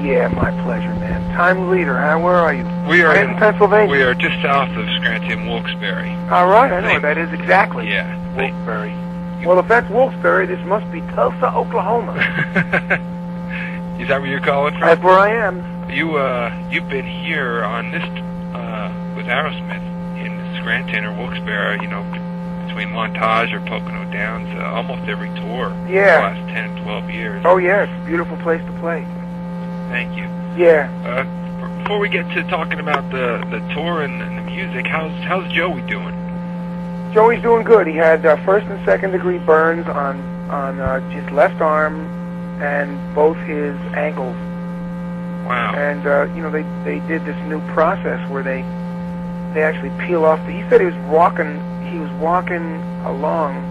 Yeah, my pleasure, man. Time leader, huh? Where are you? We are in Pennsylvania. We are just south of Scranton, Wilkes-Barre. All right, I know where that is exactly. Yeah. Wilkes-Barre. Well, if that's Wilkes-Barre, this must be Tulsa, Oklahoma. Is that where you're calling from? That's where I am. You've been here on this with Aerosmith in Scranton or Wilkes-Barre, you know, between Montage or Pocono Downs, almost every tour. Yeah. The last 10, 12 years. Oh yeah, it's a beautiful place to play. Thank you. Yeah. Before we get to talking about the tour and the music, how's Joey doing? Joey's doing good. He had first and second degree burns on his left arm and both his ankles. Wow. And you know, they did this new process where they actually peel off. He said he was walking along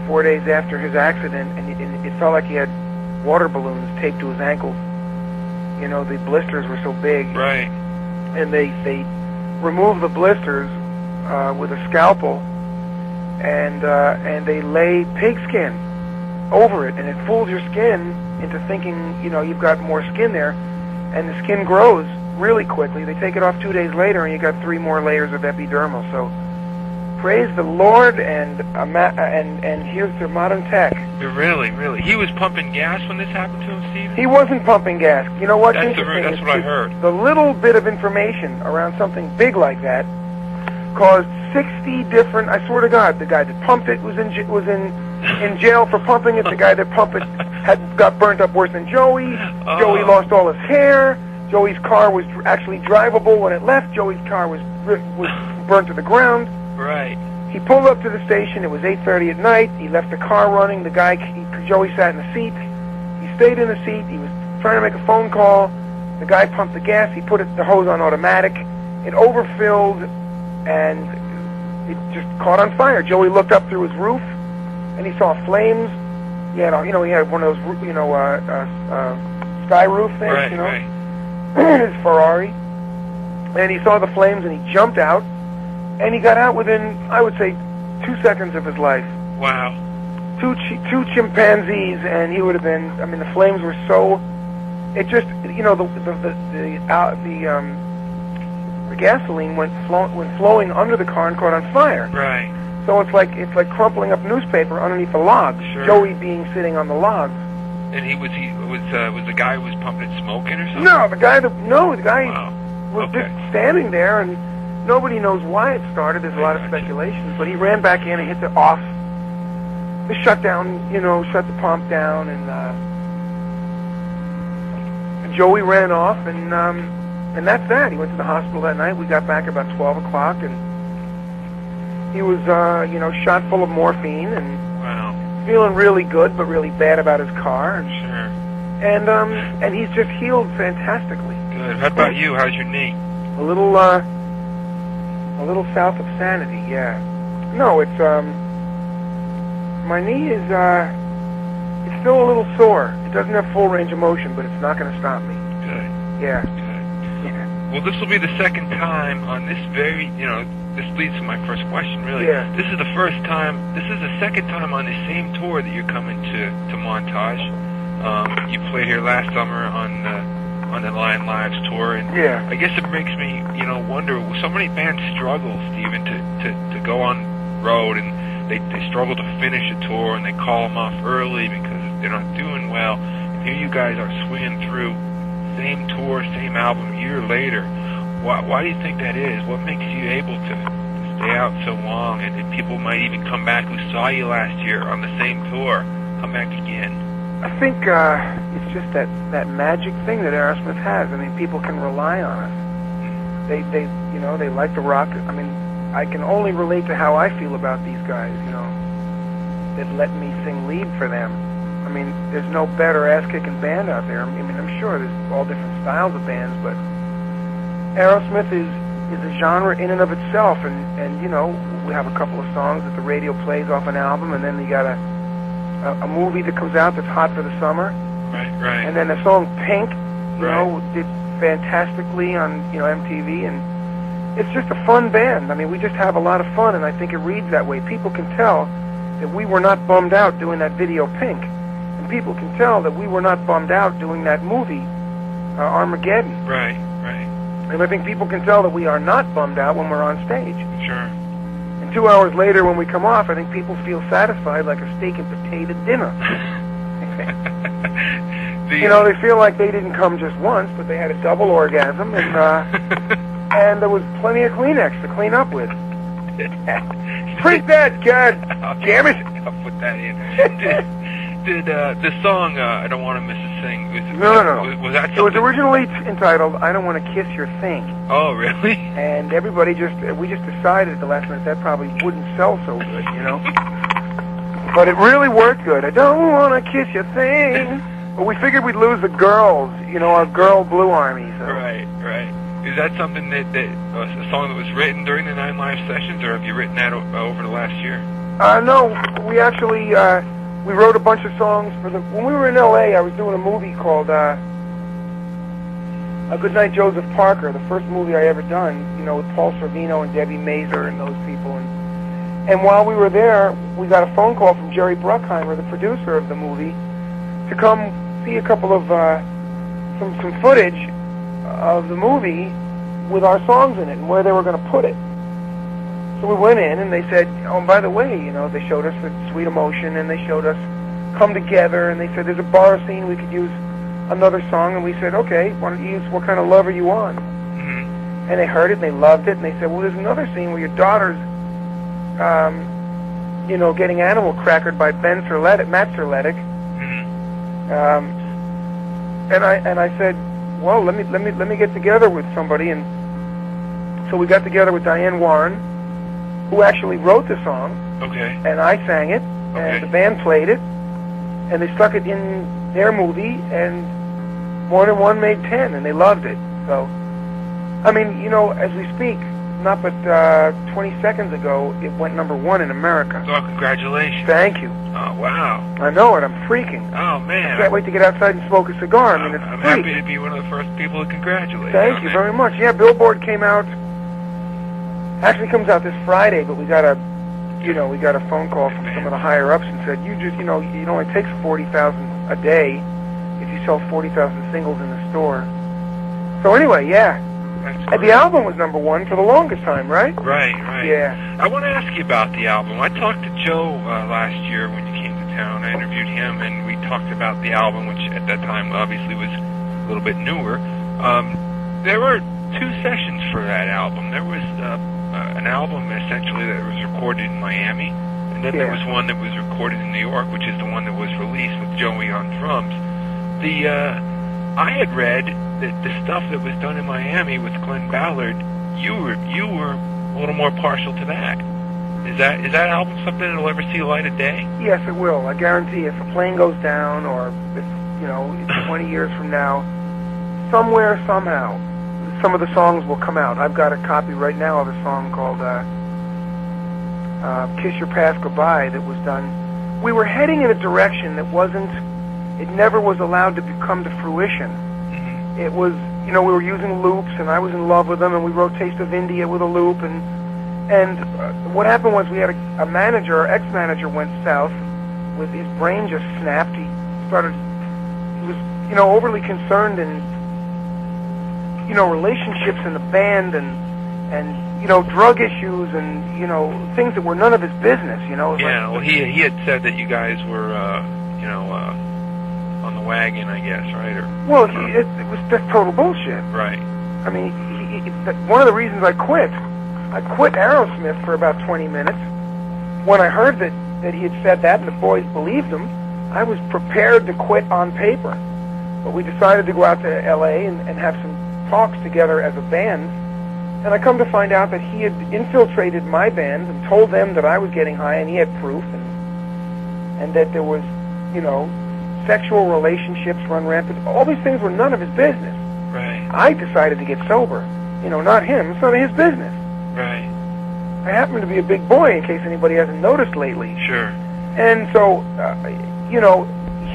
4 days after his accident, and it felt like he had water balloons taped to his ankles. You know, the blisters were so big. Right. And they removed the blisters with a scalpel, and they lay pigskin over it, and it fools your skin into thinking, you know, you've got more skin there, and the skin grows really quickly. They take it off 2 days later, and you got 3 more layers of epidermal. So praise the Lord, and here's the modern tech. Really? He was pumping gas when this happened to him, Steve? He wasn't pumping gas. You know what's interesting? That's what I heard. The little bit of information around something big like that caused 60 different. I swear to God, the guy that pumped it was in jail for pumping it. The guy that pumped it got burnt up worse than Joey. Oh. Joey lost all his hair. Joey's car was actually drivable when it left. Joey's car was burnt to the ground. Right. He pulled up to the station. It was 8:30 at night. He left the car running. Joey sat in the seat. He stayed in the seat. He was trying to make a phone call. The guy pumped the gas. He put the hose on automatic. It overfilled, and it just caught on fire. Joey looked up through his roof, and he saw flames. He had one of those, sky roof things, right, you know, right. his Ferrari. And he saw the flames, and he jumped out, and he got out within, I would say, 2 seconds of his life. Wow. Two chimpanzees, and he would have been. I mean, the flames were so. It just, you know, the gasoline went flowing under the car and caught on fire. Right. So it's like crumpling up newspaper underneath the logs. Sure. Joey sitting on the logs. And was the guy who was pumping it smoking or something? No, the guy Wow. was just standing there, and nobody knows why it started. There's a lot of speculations, but he ran back in and hit the off. The shutdown, shut the pump down, and Joey ran off, and that's that. He went to the hospital that night. We got back about 12 o'clock, and he was, shot full of morphine, and wow, feeling really good, but really bad about his car. And, sure. And he's just healed fantastically. Good. How about you? How's your knee? A little south of sanity, yeah. No, it's, my knee is, it's still a little sore. It doesn't have full range of motion, but it's not going to stop me. Good. Yeah. Good. Yeah. Well, this will be the second time on this this leads to my first question, really. Yeah. This is the second time on the same tour that you're coming to Montage. You played here last summer on the Lion Lives tour, and yeah. I guess it makes me, wonder, so many bands struggle, Steven, to go on road, and they struggle to finish a tour, and they call them off early because they're not doing well. And here you guys are swinging through, same tour, same album, a year later. Why do you think that is? What makes you able to stay out so long, and people might even come back who saw you last year on the same tour, come back again? I think it's just that magic thing that Aerosmith has. I mean, people can rely on us. They like the rock. I mean, I can only relate to how I feel about these guys, that let me sing lead for them. I mean, there's no better ass-kicking band out there. I mean, I'm sure there's all different styles of bands, but Aerosmith is a genre in and of itself, and we have a couple of songs that the radio plays off an album, and then you got a movie that comes out that's hot for the summer. Right. And then the song Pink, did fantastically on, MTV, and it's just a fun band. I mean, we just have a lot of fun, and I think it reads that way. People can tell that we were not bummed out doing that video Pink. And people can tell that we were not bummed out doing that movie, Armageddon. Right, right. And I think people can tell that we are not bummed out when we're on stage. Sure. And 2 hours later when we come off, I think people feel satisfied like a steak and potato dinner. You know, they feel like they didn't come just once, but they had a double orgasm, and and there was plenty of Kleenex to clean up with. Print that, God damn it! I'll put that in. Did the song I Don't Want to Miss a Thing? No. Was that something? It was originally entitled I Don't Want to Kiss Your Thing. Oh, really? And everybody we just decided at the last minute that probably wouldn't sell so good, you know. But it really worked good. I don't want to kiss your thing. But we figured we'd lose the girls, you know, our girl Blue Army. So. Right, right. Is that something that a song that was written during the 9 Live sessions, or have you written that over the last year? No, we actually we wrote a bunch of songs for when we were in L.A. I was doing a movie called A Goodnight Joseph Parker, the first movie I ever done, you know, with Paul Sorvino and Debbie Mazur and those people. And while we were there, we got a phone call from Jerry Bruckheimer, the producer of the movie, to come see a couple of some footage of the movie with our songs in it and where they were going to put it. So we went in and they said, oh, and by the way, you know, they showed us the Sweet Emotion and they showed us Come Together, and they said there's a bar scene, we could use another song, and we said, okay, why don't you use What Kind of Love Are You On? Mm-hmm. And they heard it and they loved it, and they said, well, there's another scene where your daughter's you know, getting animal crackered by Matt Serletic. And I said, well, let me get together with somebody, and so we got together with Diane Warren, who actually wrote the song. Okay. And I sang it, and the band played it, and they stuck it in their movie, and 1 and 1 made 10, and they loved it. So, I mean, you know, as we speak, not but 20 seconds ago, it went #1 in America. Oh, congratulations. Thank you. Oh, wow. I know it. I'm freaking. Oh, man. I can't wait to get outside and smoke a cigar. I mean, it's I'm great. happy to be one of the first people to congratulate. Thank you very much. Yeah, Billboard came out. Actually comes out this Friday, but we got a phone call from some of the higher ups and said, it only takes 40,000 a day if you sell 40,000 singles in the store. So anyway, yeah. And the album was #1 for the longest time, right? Right. Yeah. I want to ask you about the album. I talked to Joe last year when you came to town. I interviewed him, and we talked about the album, which at that time obviously was a little bit newer. There were 2 sessions for that album. There was an album essentially that was recorded in Miami, and then there was one that was recorded in New York, which is the one that was released with Joey on drums. I had read that the stuff that was done in Miami with Glenn Ballard, you were a little more partial to that. Is that album something that'll ever see the light of day? Yes, it will. I guarantee. If a plane goes down, or if it's 20 years from now, somewhere, somehow, some of the songs will come out. I've got a copy right now of a song called "Kiss Your Past Goodbye" that was done. We were heading in a direction that wasn't. It never was allowed to come to fruition. Mm-hmm. It was, we were using loops, and I was in love with them, and we wrote "Taste of India" with a loop, and what happened was we had a manager, our ex-manager went south, with his brain just snapped. He was, overly concerned in, relationships in the band, and drug issues, and, things that were none of his business, Yeah, well, he had said that you guys were, on the wagon, I guess, right? Well, that's total bullshit. Right. I mean, one of the reasons I quit Aerosmith for about 20 minutes. When I heard that he had said that and the boys believed him, I was prepared to quit on paper. But we decided to go out to L.A. and have some talks together as a band. And I come to find out that he had infiltrated my band and told them that I was getting high, and he had proof, and that there was, sexual relationships run rampant. All these things were none of his business. Right. I decided to get sober. Not him. It's none of his business. Right. I happen to be a big boy, in case anybody hasn't noticed lately. Sure. And so,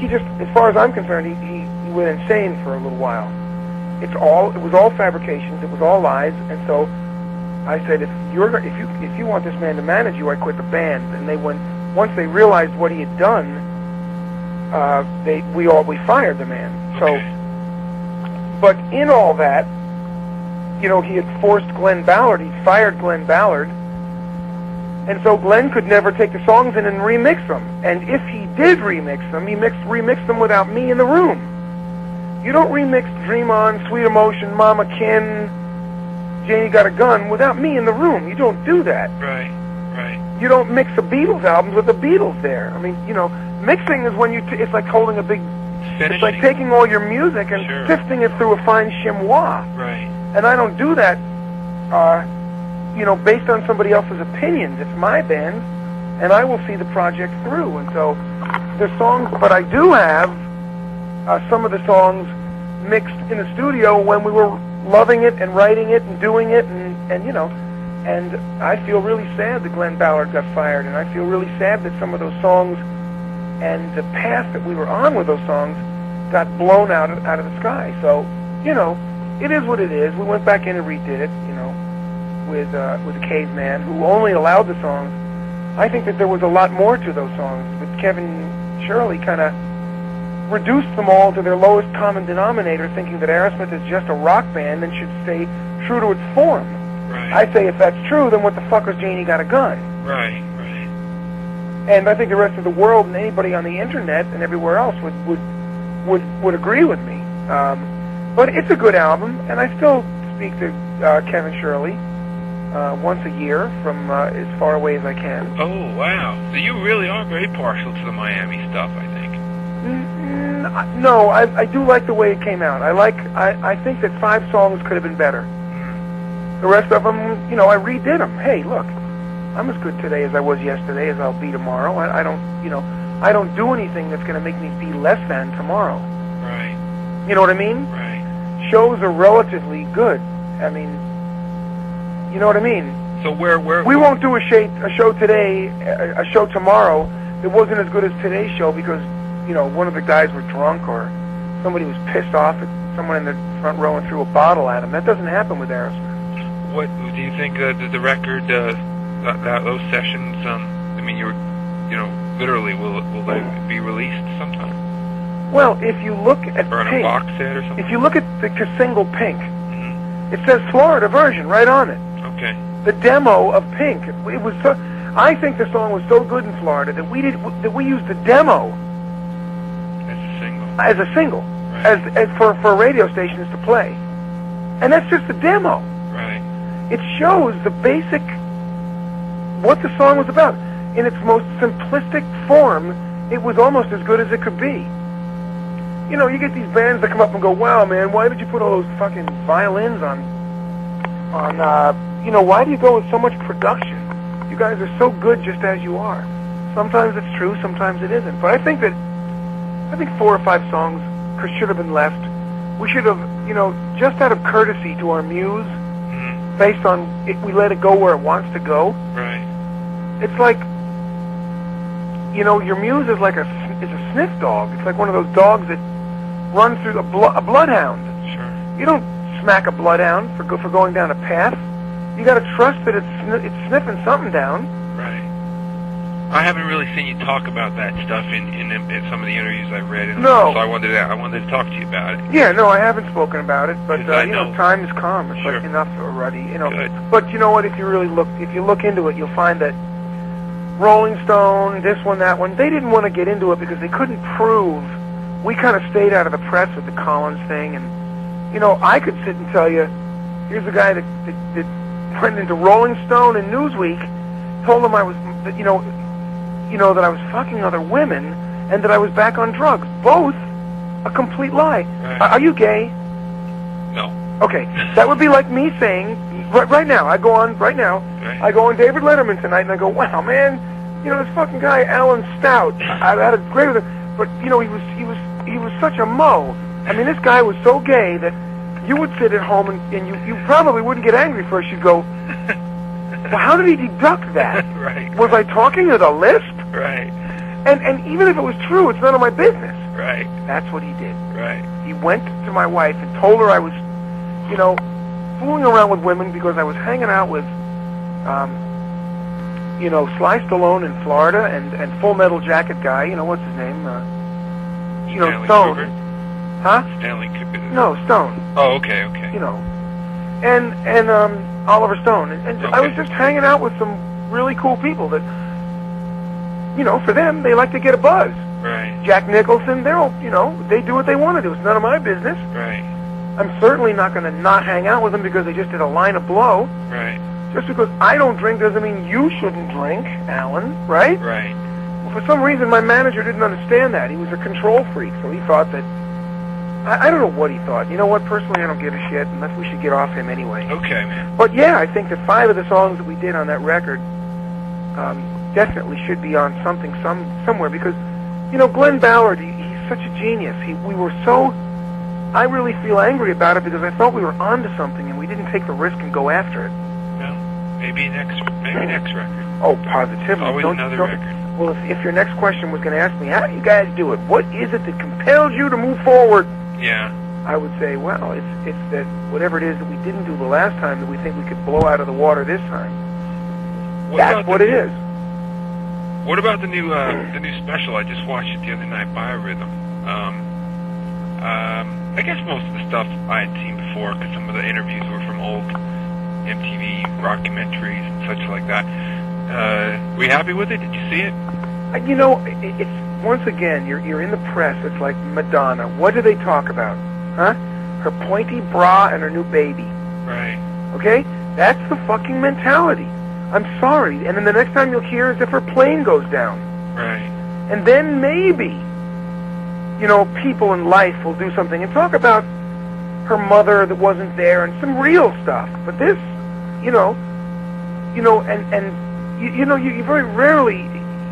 he just, as far as I'm concerned, he went insane for a little while. It was all fabrications. It was all lies. And so I said, if you want this man to manage you, I quit the band. And once they realized what he had done, we fired the man. Okay. So, but in all that, you know, he had forced Glenn Ballard. He fired Glenn Ballard, and so Glenn could never take the songs in and remix them. And if he did remix them, he remixed them without me in the room. You don't remix Dream On, Sweet Emotion, Mama Kin, Janie Got a Gun without me in the room. You don't do that. Right, right. You don't mix the Beatles albums with the Beatles there. I mean, you know, mixing is when it's like holding a big... Finishing. It's like taking all your music and Sure. sifting it through a fine chamois. Right. And I don't do that, you know, based on somebody else's opinions. It's my band, and I will see the project through. And so there's songs, but I do have some of the songs mixed in the studio when we were loving it and writing it and doing it, and you know, and I feel really sad that Glenn Ballard got fired, and I feel really sad that some of those songs and the path that we were on with those songs got blown out of the sky. So, you know, it is what it is. We went back in and redid it, you know, with the Caveman, who only allowed the songs. I think that there was a lot more to those songs, but Kevin Shirley kind of reduced them all to their lowest common denominator, thinking that Aerosmith is just a rock band and should stay true to its form. Right. I say if that's true, then what the fuck was Janie Got a Gun? Right, right. And I think the rest of the world and anybody on the internet and everywhere else would agree with me. But it's a good album, and I still speak to Kevin Shirley once a year from as far away as I can. Oh, wow. So you really are very partial to the Miami stuff, I think. No, I do like the way it came out. I think that 5 songs could have been better. The rest of them, you know, I redid them. Hey, look, I'm as good today as I was yesterday, as I'll be tomorrow. I don't do anything that's going to make me be less than tomorrow. Right. You know what I mean? Right. Shows are relatively good. I mean, you know what I mean? So where we won't do a show today, a show tomorrow that wasn't as good as today's show because, you know, one of the guys were drunk or somebody was pissed off at someone in the front row and threw a bottle at him. That doesn't happen with Aerosmith. What do you think the record, those sessions? I mean, you know, literally, will they be released sometime? Well, if you look at or on Pink, a box set or something. If you look at the single Pink, it says Florida version right on it. Okay. The demo of Pink. It was. I think the song was so good in Florida that we used the demo as a single, right. as for radio stations to play, and that's just the demo. Right. It shows the basic what the song was about in its most simplistic form. It was almost as good as it could be. You know, you get these bands that come up and go, "Wow, man, why did you put all those fucking violins on? You know, why do you go with so much production? You guys are so good just as you are." Sometimes it's true, sometimes it isn't. But I think 4 or 5 songs should have been left. We should have, you know, just out of courtesy to our muse, based on it, we let it go where it wants to go. Right. It's like, you know, your muse is like a sniff dog. It's like one of those dogs that run through a bloodhound. Sure. You don't smack a bloodhound for going down a path. You got to trust that it's sniffing something down. Right. I haven't really seen you talk about that stuff in some of the interviews I've read. No. So I wanted to talk to you about it. Yeah, no, I haven't spoken about it, but you know, time has come. It's sure. like enough already, you know. Good. But you know what? If you look into it, you'll find that Rolling Stone, this one, that one, they didn't want to get into it because they couldn't prove. We kind of stayed out of the press with the Collins thing, and you know, I could sit and tell you, here's a guy that went into Rolling Stone and Newsweek, told them I was, you know, that I was fucking other women and that I was back on drugs. Both a complete lie. Right. Are you gay? No. Okay, that would be like me saying, right now, I go on David Letterman tonight and I go, wow, man, you know, this fucking guy, Alan Stout, I had a great with him, but, you know, he was such a mo. I mean, this guy was so gay that you would sit at home and you probably wouldn't get angry first. You'd go, well, how did he deduct that? Right. Was I talking to the list? Right. And even if it was true, it's none of my business. Right. That's what he did. Right. He went to my wife and told her I was, you know, fooling around with women because I was hanging out with, you know, Sly Stallone in Florida and Full Metal Jacket guy, you know, what's his name? you know, Stanley Stone. Kubrick? Huh? Stanley Kubrick. No, Stone. Oh, okay. You know, and Oliver Stone, and I was just hanging out with some really cool people that, you know, for them, they like to get a buzz. Right. Jack Nicholson, they're all, you know, they do what they want to do. It's none of my business. Right. I'm certainly not going to not hang out with them because they just did a line of blow. Right. Just because I don't drink doesn't mean you shouldn't drink, Alan, right? Right. Well, for some reason, my manager didn't understand that. He was a control freak, so he thought that, I don't know what he thought. You know what? Personally, I don't give a shit, unless we should get off him anyway. Okay, man. But yeah, I think that 5 of the songs that we did on that record definitely should be on something somewhere because, you know, Glenn Ballard, he's such a genius. We were so... I really feel angry about it because I thought we were onto something and we didn't take the risk and go after it. Well, maybe next record. Oh, positively. Always another record. Well, if your next question was going to ask me, how do you guys do it? What is it that compels you to move forward? Yeah. I would say, well, it's that whatever it is that we didn't do the last time that we think we could blow out of the water this time. That's what it is. What about the new special? I just watched it the other night, Biorhythm. I guess most of the stuff I had seen before, because some of the interviews were from old MTV documentaries and such like that. Were you happy with it? Did you see it? You know, it's once again, you're in the press. It's like Madonna. What do they talk about? Huh? Her pointy bra and her new baby. Right. Okay? That's the fucking mentality. I'm sorry. And then the next time you'll hear is if her plane goes down. Right. And then maybe, you know, people in life will do something and talk about her mother that wasn't there and some real stuff. But this, you know, you very rarely,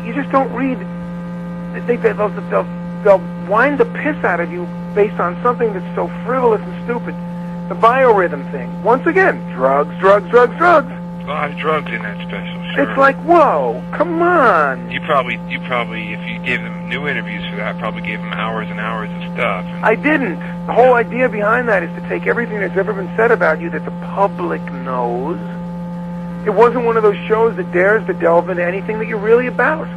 you just don't read. They'll wind the piss out of you based on something that's so frivolous and stupid. The biorhythm thing. Once again, drugs. A lot of drugs in that special. Sure. It's like, whoa, come on. You probably, if you gave them new interviews for that, probably gave them hours and hours of stuff. I didn't. The whole idea behind that is to take everything that's ever been said about you that the public knows. It wasn't one of those shows that dares to delve into anything that you're really about.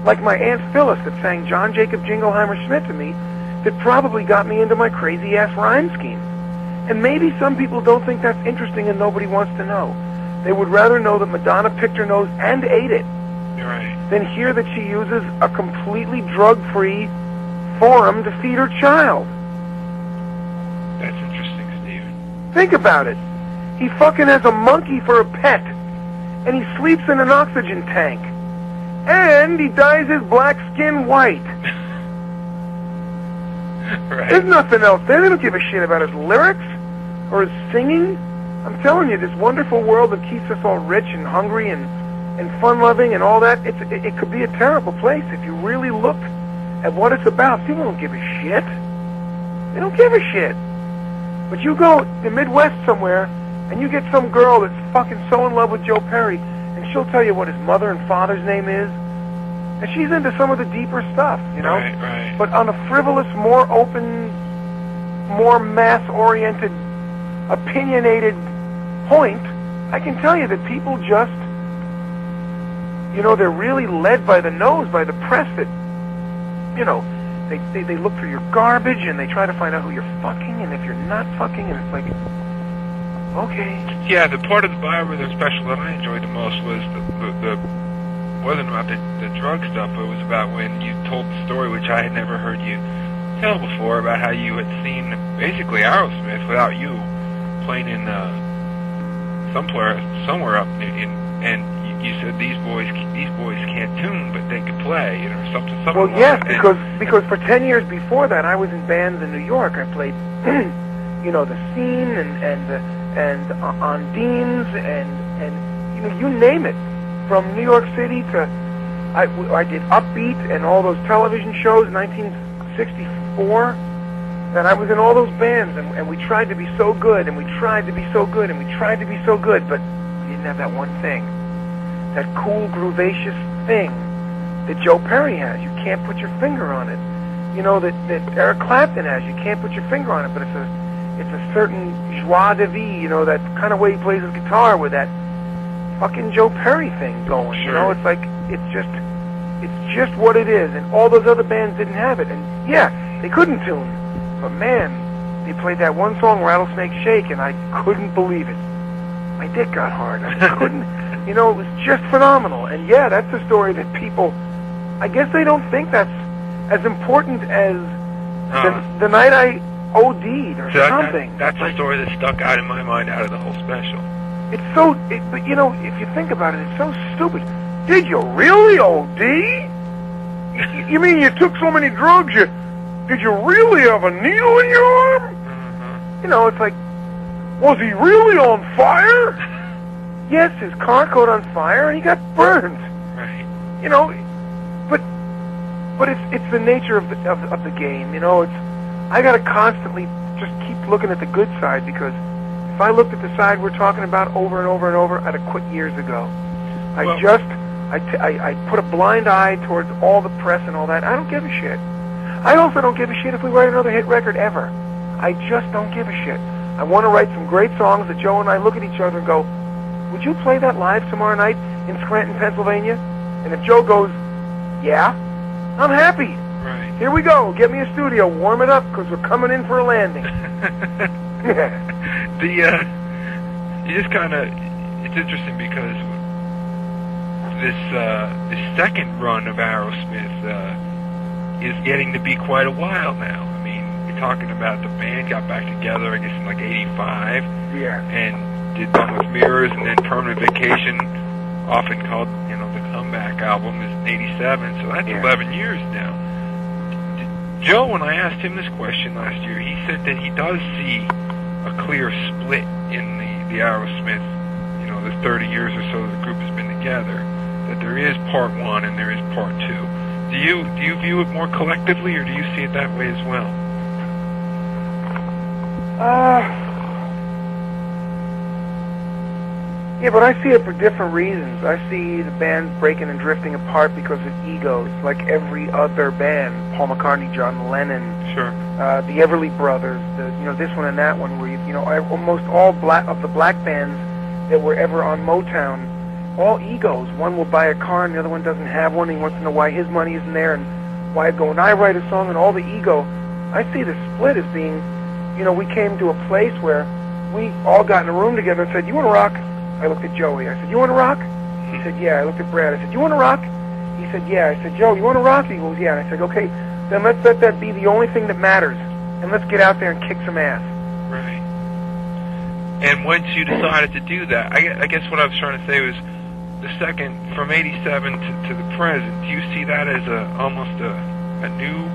Like my Aunt Phyllis that sang John Jacob Jingleheimer Schmidt to me that probably got me into my crazy-ass rhyme scheme. And maybe some people don't think that's interesting and nobody wants to know. They would rather know that Madonna picked her nose and ate it right. than hear that she uses a completely drug-free forum to feed her child. That's interesting, Steven. Think about it. He fucking has a monkey for a pet, and he sleeps in an oxygen tank, and he dyes his black skin white. Right. There's nothing else there. They don't give a shit about his lyrics or his singing. I'm telling you, this wonderful world that keeps us all rich and hungry and fun-loving and all that, it could be a terrible place if you really look at what it's about. People don't give a shit. They don't give a shit. But you go to the Midwest somewhere, and you get some girl that's fucking so in love with Joe Perry, and she'll tell you what his mother and father's name is, and she's into some of the deeper stuff, you know? Right. But on a frivolous, more open, more mass-oriented, opinionated point, I can tell you that people just, you know, they're really led by the nose, by the press that, you know, they look for your garbage and they try to find out who you're fucking and if you're not fucking, and it's like, okay. Yeah, the part of the Biorhythm special that I enjoyed the most was the wasn't about the drug stuff, but it was about when you told the story, which I had never heard you tell before, about how you had seen basically Aerosmith without you playing in somewhere up in, and you said these boys can't tune, but they could play, you know, something. Well, yes, because for 10 years before that, I was in bands in New York. I played, you know, the Scene and on Dean's and you know, you name it, from New York City to I did Upbeat and all those television shows, 1964. And I was in all those bands, and we tried to be so good, and we tried to be so good, and we tried to be so good, but we didn't have that one thing. That cool, groovacious thing that Joe Perry has. You can't put your finger on it. You know, that Eric Clapton has. You can't put your finger on it, but it's a certain joie de vivre, you know, that kind of way he plays his guitar with that fucking Joe Perry thing going. Sure. You know, it's like, it's just what it is, and all those other bands didn't have it. And yeah, They couldn't tune. But man, they played that one song, Rattlesnake Shake, and I couldn't believe it. My dick got hard. I couldn't, you know, it was just phenomenal. And yeah, that's a story that people, I guess they don't think that's as important as the night I OD'd or something. That's a story that stuck out in my mind out of the whole special. It's so, but you know, if you think about it, it's so stupid. Did you really OD? You mean you took so many drugs, did you really have a needle in your arm? Mm-hmm. You know, it's like, was he really on fire? Yes, his car caught on fire and he got burned. Right. You know, but it's the nature of the game. You know, I gotta constantly just keep looking at the good side, because if I looked at the side we're talking about over and over and over, I'd have quit years ago. I put a blind eye towards all the press and all that. I don't give a shit. I also don't give a shit if we write another hit record ever. I just don't give a shit. I want to write some great songs that Joe and I look at each other and go, would you play that live tomorrow night in Scranton, Pennsylvania? And if Joe goes, yeah, I'm happy. Right. Here we go. Get me a studio. Warm it up, because we're coming in for a landing. You just kind of, it's interesting because this second run of Aerosmith is getting to be quite a while now. I mean, you're talking about the band got back together, I guess, in like '85. Yeah. And did Done with Mirrors, and then Permanent Vacation, often called, you know, the comeback album, is in '87. So that's 11 years now. Joe, when I asked him this question last year, he said that he does see a clear split in the Aerosmith, you know, the 30 years or so the group has been together, that there is part one and there is part two. Do you view it more collectively, or do you see it that way as well? Yeah, but I see it for different reasons. I see the band breaking and drifting apart because of egos, like every other band. Paul McCartney, John Lennon, sure, the Everly Brothers, this one and that one, where almost all of the black bands that were ever on Motown, all egos. One will buy a car and the other one doesn't have one. He wants to know why his money isn't there and why I go and I write a song, and all the ego. I see the split as being, we came to a place where we all got in a room together and said, "You want to rock?" I looked at Joey. I said, "You want to rock?" He said, "Yeah." I looked at Brad. I said, "You want to rock?" He said, "Yeah." I said, "Joe, you want to rock?" He goes, "Yeah." And I said, "Okay, then let's let that be the only thing that matters, and let's get out there and kick some ass." Right. And once you decided to do that, I guess what I was trying to say was, the second, from '87 to the present, do you see that as almost a new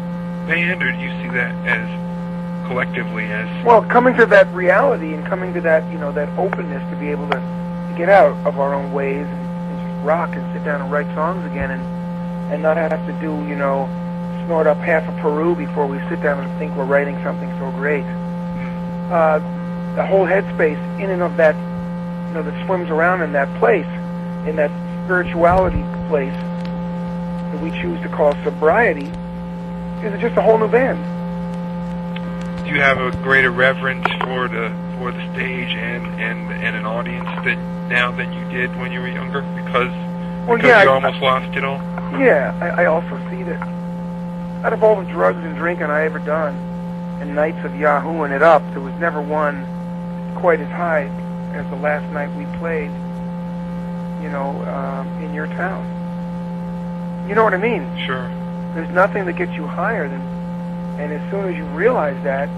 band, or do you see that as collectively as... Well, coming to that reality and coming to that, that openness to be able to get out of our own ways and just rock and sit down and write songs again and not have to do, snort up half a Peru before we sit down and think we're writing something so great. The whole headspace in and of that, that swims around in that place, in that spirituality place that we choose to call sobriety, is just a whole new band. Do you have a greater reverence for the stage and an audience now than you did when you were younger, because you almost lost it all? Yeah, I also see that out of all the drugs and drinking I ever done, and nights of yahooing it up, there was never one quite as high as the last night we played, in your town. You know what I mean? Sure. There's nothing that gets you higher than, and as soon as you realize that,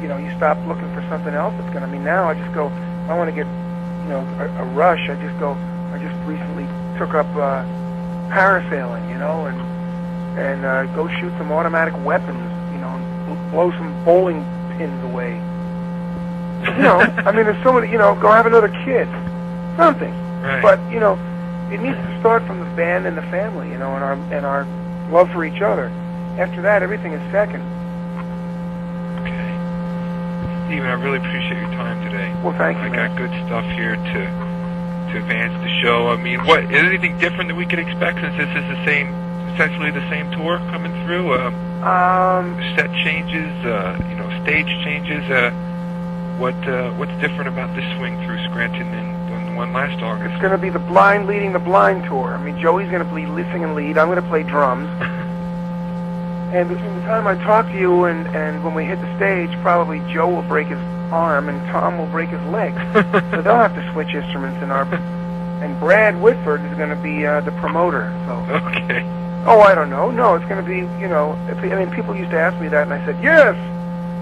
you stop looking for something else that's going to be. Now I just go, I want to get, a rush. I just recently took up parasailing, and go shoot some automatic weapons, and blow some bowling pins away. I mean, there's so many, go have another kid, something. Right. But, it needs to start from the band and the family, and our love for each other. After that, everything is second. Okay. Steven, I really appreciate your time today. Well, thank you, I got good stuff here to advance the show. I mean, is anything different that we could expect, since this is essentially the same tour coming through? Set changes, stage changes. What's different about this swing through Scranton than the one last August? It's going to be the blind leading the blind tour. I mean, Joey's going to be singing lead. I'm going to play drums. And between the time I talk to you and when we hit the stage, probably Joe will break his arm and Tom will break his leg. So they'll have to switch instruments and Brad Whitford is going to be the promoter. So. Okay. Oh, I don't know. No, it's going to be, you know, people used to ask me that, and I said, yes,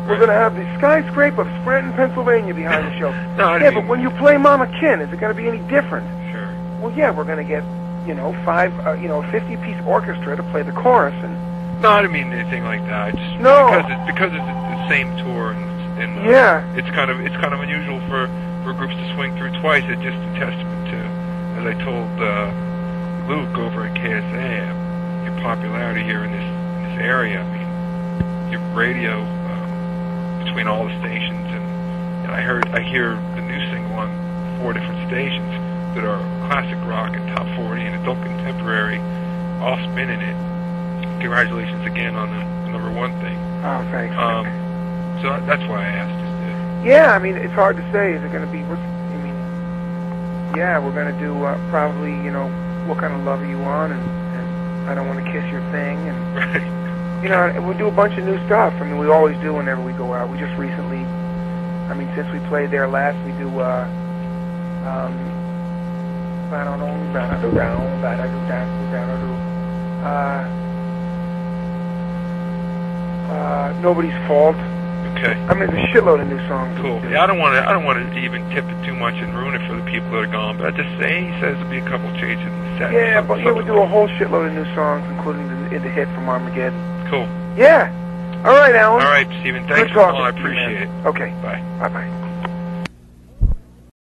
we're going to have the skyscraper of Scranton, Pennsylvania behind the show. No, yeah, but when you play Mama Kin, is it going to be any different? Sure. Well, yeah, we're going to get, you know, 50-piece orchestra to play the chorus. And no, I didn't mean anything like that. Just no. Because it's the same tour, and yeah. It's kind of unusual for groups to swing through twice. It's just a testament to, as I told Luke over at KSA, your popularity here in this area. I mean, your radio between all the stations, and I hear the new single on 4 different stations that are classic rock and top 40 and adult contemporary, all spinning it. Congratulations again on the #1 thing. Oh, thanks. So that's why I asked. Yeah, I mean, it's hard to say. Is it going to be? I mean, yeah, we're going to do probably, you know, What Kind of Love Are You On, and I Don't Want to Kiss Your Thing, and right. You know, and we'll do a bunch of new stuff. I mean, we always do whenever we go out. We just recently, I mean, since we played there last, we do Nobody's Fault. Okay. I mean, there's a shitload of new songs. Cool. Yeah, I don't want to even tip it too much and ruin it for the people that are gone. But I just say he says there'll be a couple changes in the set. Yeah, but here we do a whole shitload of new songs, including the hit from Armageddon. Cool. Yeah. All right, Alan. All right, Steven. Thanks for calling. I appreciate it. Okay. Bye. Bye-bye.